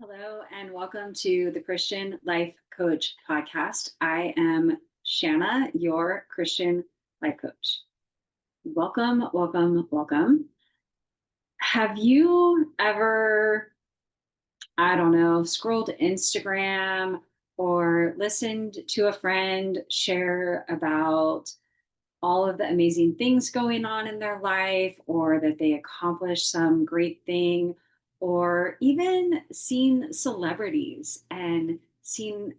Hello, and welcome to the Christian Life Coach podcast. I am Shanna, your Christian life coach. Welcome, welcome, welcome. Have you ever, I don't know, scrolled Instagram or listened to a friend share about all of the amazing things going on in their life, or that they accomplished some great thing, or even seen celebrities and seen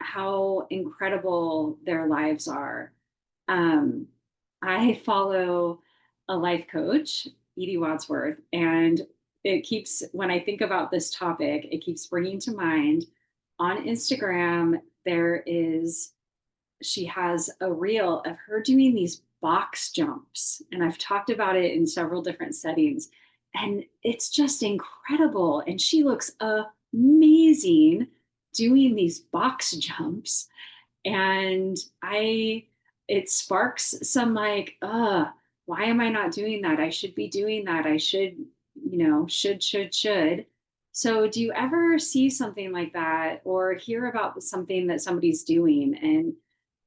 how incredible their lives are? Um, I follow a life coach, Edie Wadsworth, and when I think about this topic, it keeps bringing to mind on Instagram, she has a reel of her doing these box jumps. And I've talked about it in several different settings. And it's just incredible. And she looks amazing doing these box jumps. And it sparks some like, why am I not doing that? I should be doing that. I should, should. So, do you ever see something like that or hear about something that somebody's doing and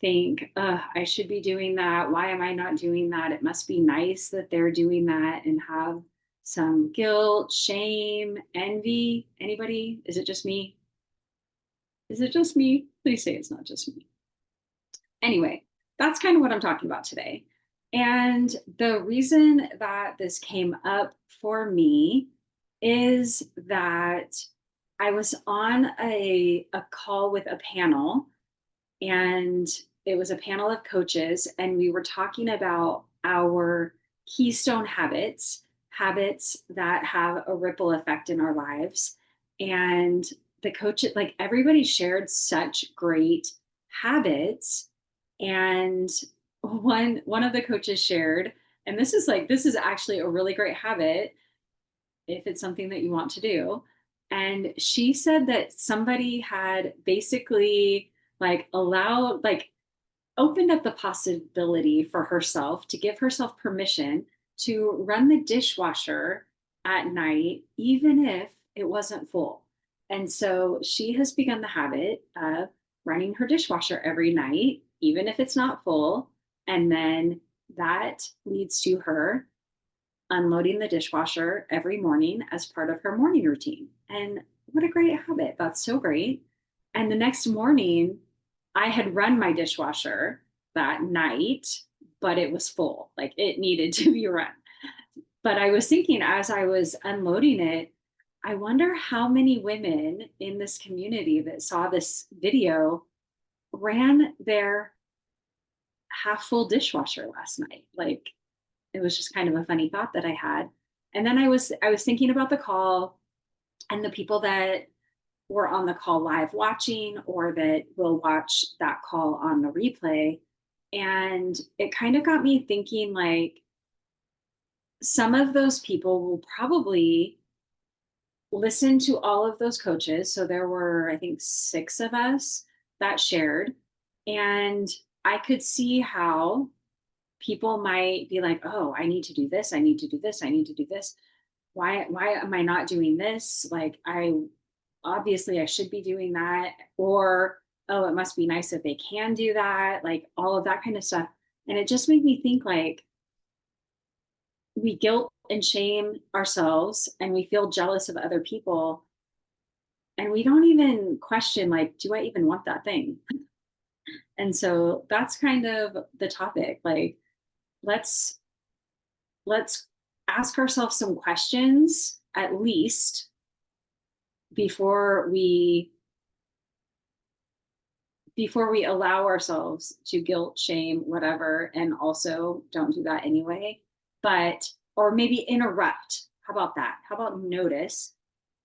think, I should be doing that? Why am I not doing that? It must be nice that they're doing that, and have some guilt, shame, envy? Anybody? Is it just me? Is it just me? Please say it's not just me. Anyway, that's kind of what I'm talking about today. And the reason that this came up for me is that I was on a call with a panel, and it was a panel of coaches, and we were talking about our keystone habits, habits that have a ripple effect in our lives. And the coach, like everybody shared such great habits. And one of the coaches shared, and this is actually a really great habit if it's something that you want to do. And she said that somebody had basically opened up the possibility for herself to give herself permission to run the dishwasher at night, even if it wasn't full. And so she has begun the habit of running her dishwasher every night, even if it's not full. And then that leads to her unloading the dishwasher every morning as part of her morning routine. And what a great habit. That's so great. And the next morning, I had run my dishwasher that night, but it was full. Like it needed to be run. But I was thinking as I was unloading it, I wonder how many women in this community that saw this video ran their half full dishwasher last night. Like it was just kind of a funny thought that I had. And then I was thinking about the call and the people that were on the call live watching, or that will watch that call on the replay. And it kind of got me thinking, like, some of those people will probably listen to all of those coaches. So there were, I think, 6 of us that shared. And I could see how people might be like, oh, I need to do this. I need to do this. I need to do this. Why am I not doing this? Like, I should be doing that. Or, oh, it must be nice that they can do that. Like all of that kind of stuff. And it just made me think, like, we guilt and shame ourselves and we feel jealous of other people. And we don't even question, like, do I even want that thing? And so that's kind of the topic. Like, let's let's ask ourselves some questions at least before we allow ourselves to guilt, shame, whatever, and also don't do that anyway. But or maybe interrupt. How about that? How about notice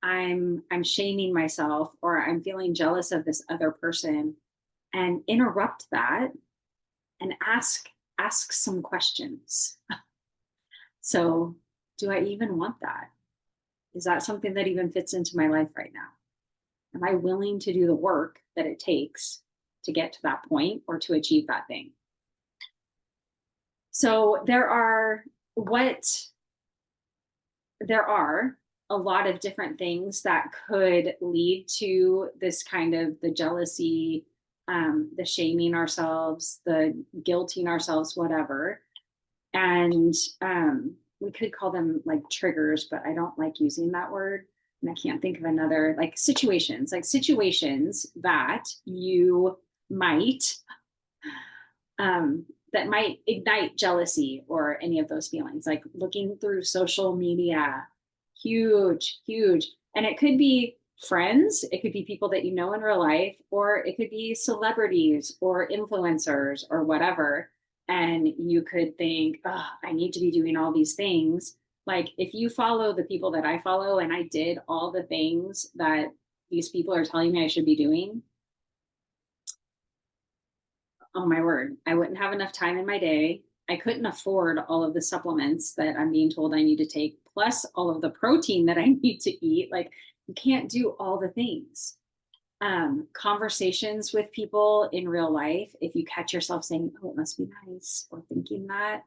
I'm shaming myself, or I'm feeling jealous of this other person, and interrupt that and ask some questions. So, do I even want that? Is that something that even fits into my life right now? Am I willing to do the work that it takes to get to that point or to achieve that thing? So what there are a lot of different things that could lead to this kind of the jealousy, the shaming ourselves, the guilting ourselves, whatever. And we could call them like triggers, but I don't like using that word. And I can't think of another, like situations that you might, that might ignite jealousy or any of those feelings, like looking through social media, huge, huge. And it could be friends, it could be people that you know in real life, or it could be celebrities or influencers or whatever. And you could think, oh, I need to be doing all these things. Like if you follow the people that I follow and I did all the things that these people are telling me I should be doing, oh my word, I wouldn't have enough time in my day. I couldn't afford all of the supplements that I'm being told I need to take, plus all of the protein that I need to eat. Like, you can't do all the things. Conversations with people in real life, if you catch yourself saying, oh, it must be nice, or thinking that,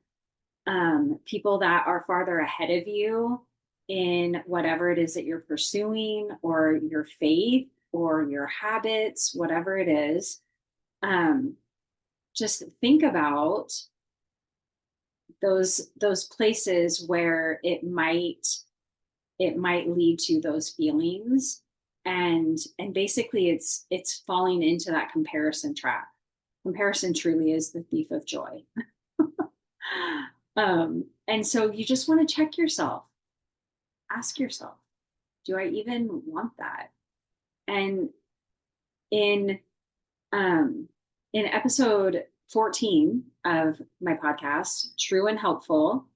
people that are farther ahead of you in whatever it is that you're pursuing, or your faith, or your habits, whatever it is. Just think about those places where it might lead to those feelings, and basically it's falling into that comparison trap. Comparison truly is the thief of joy. And so you just want to check yourself, ask yourself, do I even want that? And in um in episode 14 of my podcast, True and Helpful,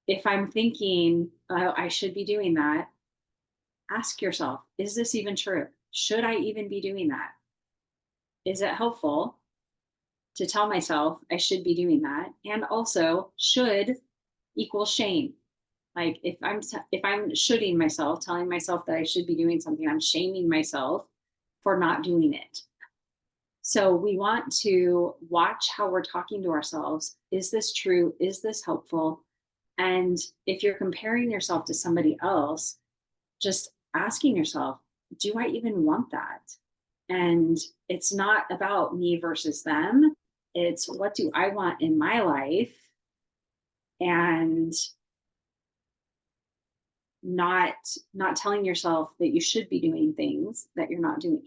if I'm thinking, oh, I should be doing that, ask yourself, is this even true? Should I even be doing that? Is it helpful to tell myself I should be doing that? And also, should equals shame. Like if I'm shoulding myself, telling myself that I should be doing something, I'm shaming myself for not doing it. So we want to watch how we're talking to ourselves. Is this true? Is this helpful? And if you're comparing yourself to somebody else, just asking yourself, do I even want that? And it's not about me versus them. It's what do I want in my life? And not not telling yourself that you should be doing things that you're not doing.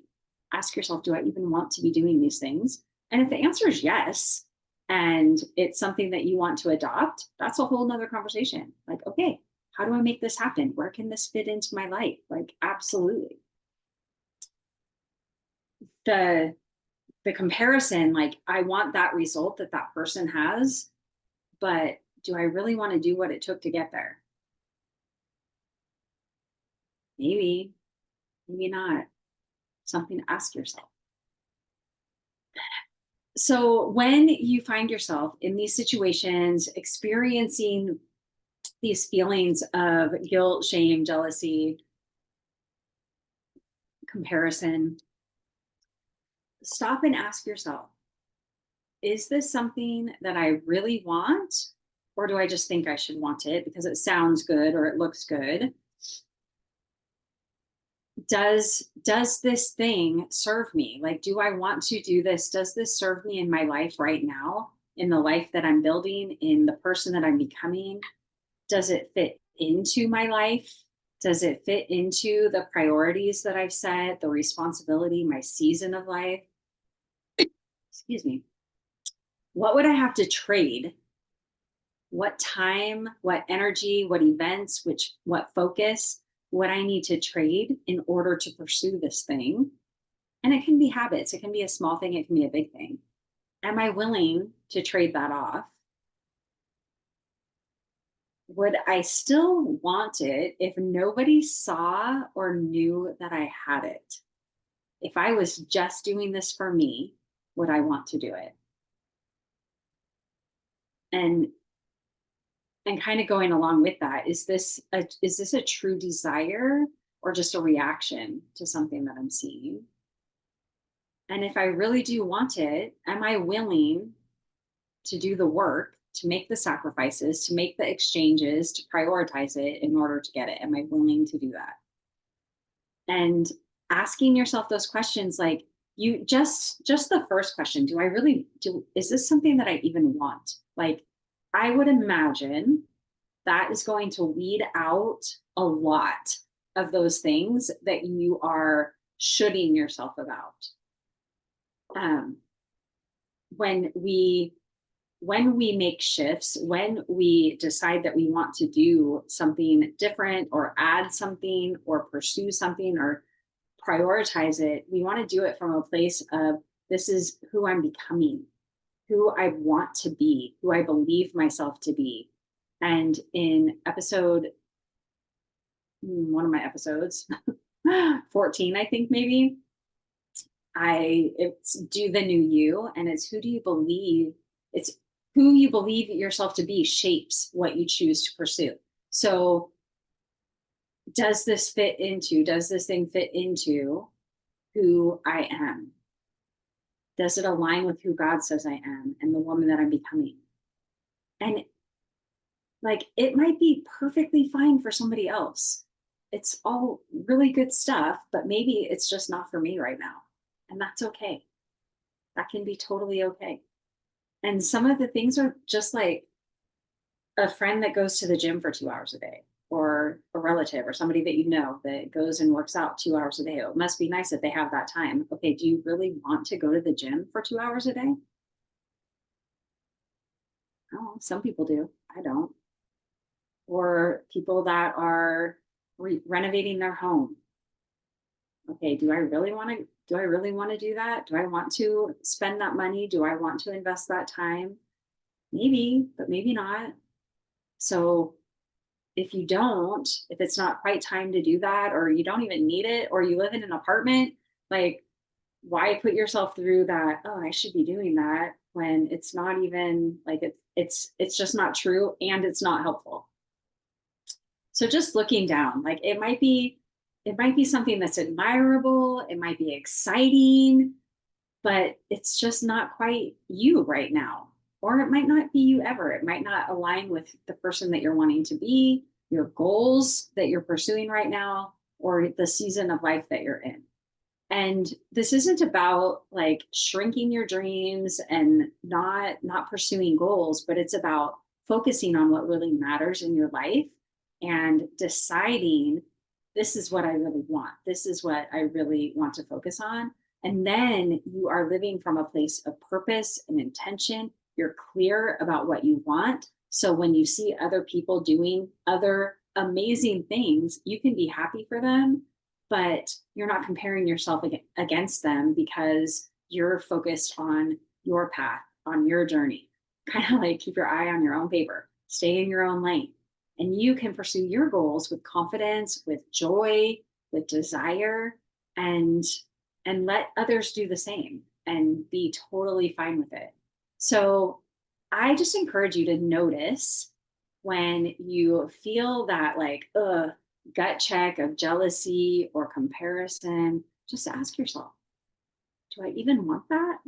Ask yourself, do I even want to be doing these things? And if the answer is yes, and it's something that you want to adopt, that's a whole nother conversation. Like, okay, how do I make this happen? Where can this fit into my life? Like, absolutely. The comparison, like, I want that result that that person has, but do I really want to do what it took to get there? Maybe, maybe not. Something to ask yourself. So when you find yourself in these situations experiencing these feelings of guilt, shame, jealousy, comparison, stop and ask yourself, is this something that I really want? Or do I just think I should want it because it sounds good or it looks good? Does this thing serve me? Like, do I want to do this? Does this serve me in my life right now, in the life that I'm building, in the person that I'm becoming? Does it fit into my life? Does it fit into the priorities that I've set, the responsibility, my season of life? Excuse me. What would I have to trade? What time, what energy, what events, what focus would I need to trade in order to pursue this thing? And it can be habits, it can be a small thing, it can be a big thing. Am I willing to trade that off? Would I still want it if nobody saw or knew that I had it? If I was just doing this for me, would I want to do it? And kind of going along with that, is this a true desire or just a reaction to something that I'm seeing? And if I really do want it, am I willing to do the work to make the sacrifices, to make the exchanges, to prioritize it in order to get it? Am I willing to do that? And asking yourself those questions, like, you just the first question, do I really do, is this something that I even want? Like, I would imagine that is going to weed out a lot of those things that you are shoulding yourself about. um, when we make shifts, when we decide that we want to do something different or add something or pursue something or prioritize it, we want to do it from a place of, this is who I'm becoming, who I want to be, who I believe myself to be. And in episode, one of my episodes, 14, I think maybe, it's do the new you, and it's who do you believe, it's who you believe yourself to be shapes what you choose to pursue. So does this thing fit into who I am? Does it align with who God says I am and the woman that I'm becoming? And like, it might be perfectly fine for somebody else. It's all really good stuff, but maybe it's just not for me right now. And that's okay. That can be totally okay. And some of the things are just like a friend that goes to the gym for 2 hours a day, or a relative or somebody that you know that goes and works out 2 hours a day. It must be nice that they have that time. Okay, do you really want to go to the gym for 2 hours a day? Oh, some people do. I don't. Or people that are renovating their home. Okay, do I really want to do that? Do I want to spend that money? Do I want to invest that time? Maybe, but maybe not. So if it's not quite time to do that, or you don't even need it, or you live in an apartment, like, why put yourself through that? Oh, I should be doing that, when it's not even like, it's just not true, and it's not helpful. So just looking down, like, it might be something that's admirable, it might be exciting, but it's just not quite you right now. Or it might not be you ever. It might not align with the person that you're wanting to be, your goals that you're pursuing right now, or the season of life that you're in. And this isn't about like shrinking your dreams and not pursuing goals, but it's about focusing on what really matters in your life and deciding, this is what I really want. This is what I really want to focus on. And then you are living from a place of purpose and intention. You're clear about what you want. So when you see other people doing other amazing things, you can be happy for them, but you're not comparing yourself against them, because you're focused on your path, on your journey. Kind of like, keep your eye on your own paper, stay in your own lane, and you can pursue your goals with confidence, with joy, with desire, and let others do the same and be totally fine with it. So I just encourage you to notice when you feel that, like, gut check of jealousy or comparison. Just ask yourself, do I even want that?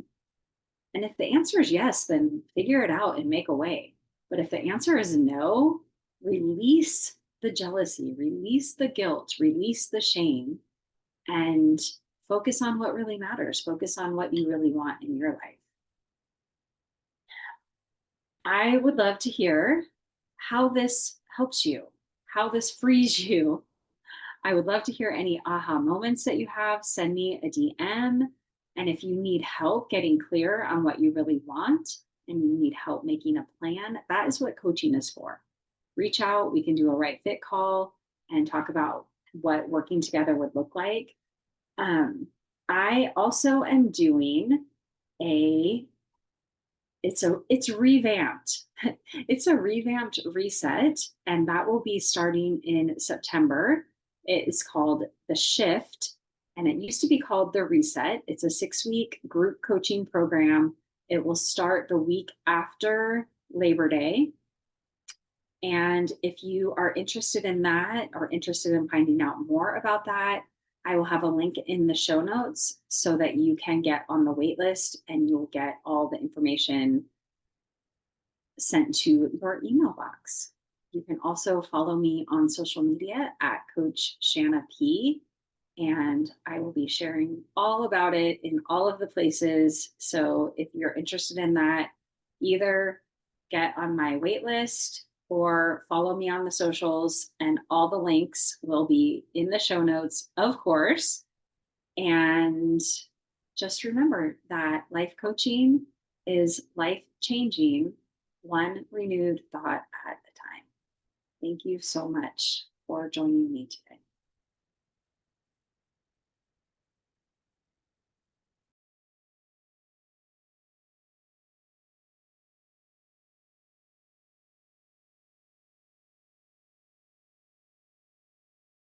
And if the answer is yes, then figure it out and make a way. But if the answer is no, release the jealousy, release the guilt, release the shame, and focus on what really matters. Focus on what you really want in your life. I would love to hear how this helps you, how this frees you. I would love to hear any aha moments that you have. Send me a DM. And if you need help getting clear on what you really want, and you need help making a plan, that is what coaching is for. Reach out. We can do a right fit call and talk about what working together would look like. I also am doing a it's revamped. It's a revamped reset, and that will be starting in September. It is called The Shift, and it used to be called The Reset. It's a 6-week group coaching program. It will start the week after Labor Day. And if you are interested in that, or interested in finding out more about that, I will have a link in the show notes so that you can get on the wait list, and you'll get all the information sent to your email box. You can also follow me on social media at Coach Shanna P. And I will be sharing all about it in all of the places. So if you're interested in that, either get on my wait list or follow me on the socials, and all the links will be in the show notes, of course. And just remember that life coaching is life changing, one renewed thought at a time. Thank you so much for joining me today.